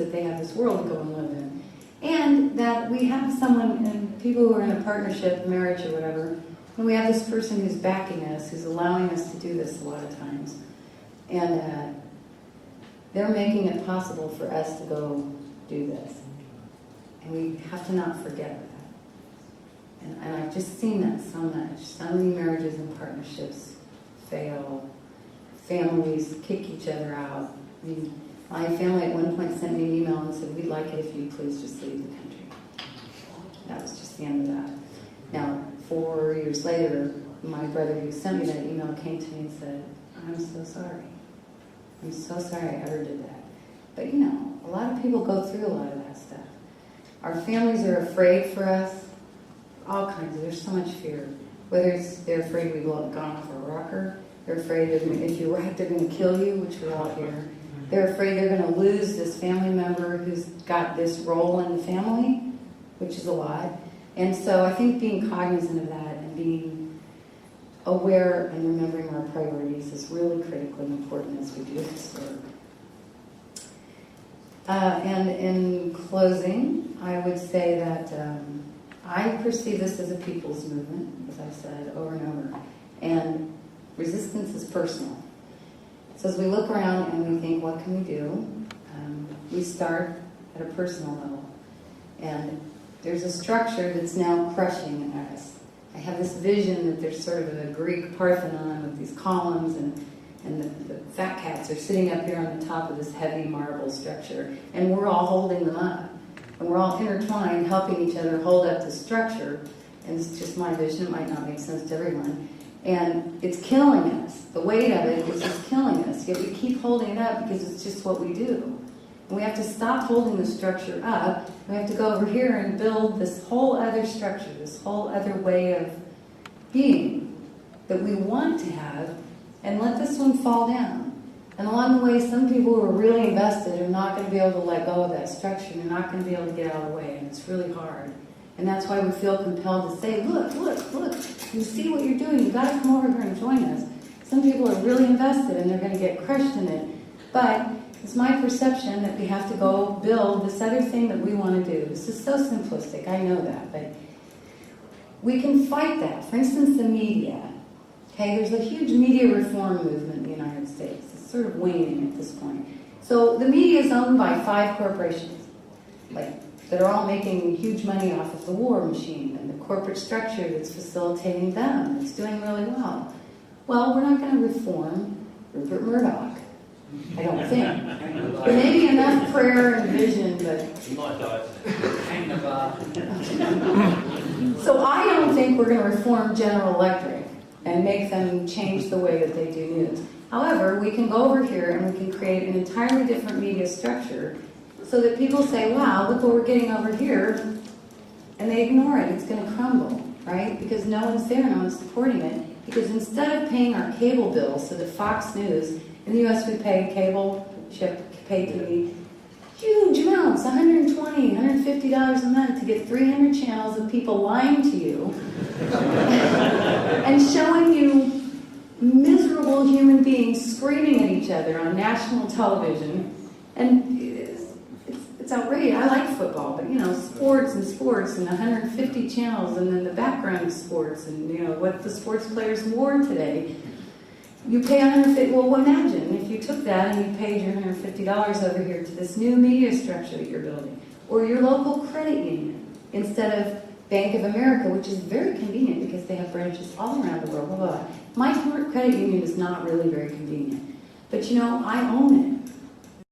that they have this world to go and live in. And that we have someone, and people who are in a partnership, marriage or whatever, and we have this person who's backing us, who's allowing us to do this a lot of times. And they're making it possible for us to go do this. And we have to not forget that. And I've just seen that so much. So many marriages and partnerships fail. Families kick each other out. I mean, my family at one point sent me an email and said, "We'd like it if you'd please just leave the country." That was just the end of that. Now, 4 years later, my brother who sent me that email came to me and said, "I'm so sorry. I'm so sorry I ever did that." But you know, a lot of people go through a lot of that stuff. Our families are afraid for us. All kinds of, there's so much fear. Whether it's they're afraid we've gone off a rocker, they're afraid that if you're right, they're going to kill you, which we all hear. They're afraid they're going to lose this family member who's got this role in the family, which is a lot. And so I think being cognizant of that and being aware and remembering our priorities is really critically important as we do this work. And in closing, I would say that I perceive this as a people's movement, as I've said over and over. And resistance is personal. So as we look around and we think, what can we do? We start at a personal level. And there's a structure that's now crushing us. I have this vision that there's sort of a Greek Parthenon with these columns, and the fat cats are sitting up here on the top of this heavy marble structure, and we're all holding them up. And we're all intertwined, helping each other hold up the structure. And it's just my vision. It might not make sense to everyone. And it's killing us. The weight of it is just killing us. Yet we keep holding it up because it's just what we do. And we have to stop holding the structure up. We have to go over here and build this whole other structure, this whole other way of being that we want to have, and let this one fall down. And along the way, some people who are really invested are not going to be able to let go of that structure. They're not going to be able to get out of the way, and it's really hard. And that's why we feel compelled to say, look, you see what you're doing. You've got to come over here and join us. Some people are really invested, and they're going to get crushed in it. But it's my perception that we have to go build this other thing that we want to do. This is so simplistic, I know that, but we can fight that. For instance, the media. Okay, there's a huge media reform movement in the United States. It's sort of waning at this point. So the media is owned by 5 corporations, that are all making huge money off of the war machine and the corporate structure that's facilitating them. It's doing really well. Well, we're not going to reform Rupert Murdoch, I don't think. There may be enough prayer and vision, but... He might die. Hang the bar. So I don't think we're going to reform General Electric and make them change the way that they do news. However, we can go over here and we can create an entirely different media structure so that people say, wow, look what we're getting over here, and they ignore it. It's going to crumble, right? Because no one's there, no one's supporting it. Because instead of paying our cable bill, so that Fox News, in the U.S. we pay cable, pay TV, huge amounts, $120, $150 a month to get 300 channels of people lying to you and showing you miserable human beings screaming at each other on national television. And it's outrageous. I like football, but sports and 150 channels, and then the background of sports, and what the sports players wore today. You pay $150. Well, imagine if you took that and you paid your $150 over here to this new media structure that you're building, or your local credit union instead of Bank of America, which is very convenient because they have branches all around the world. Blah, blah, blah. My credit union is not really very convenient, but I own it.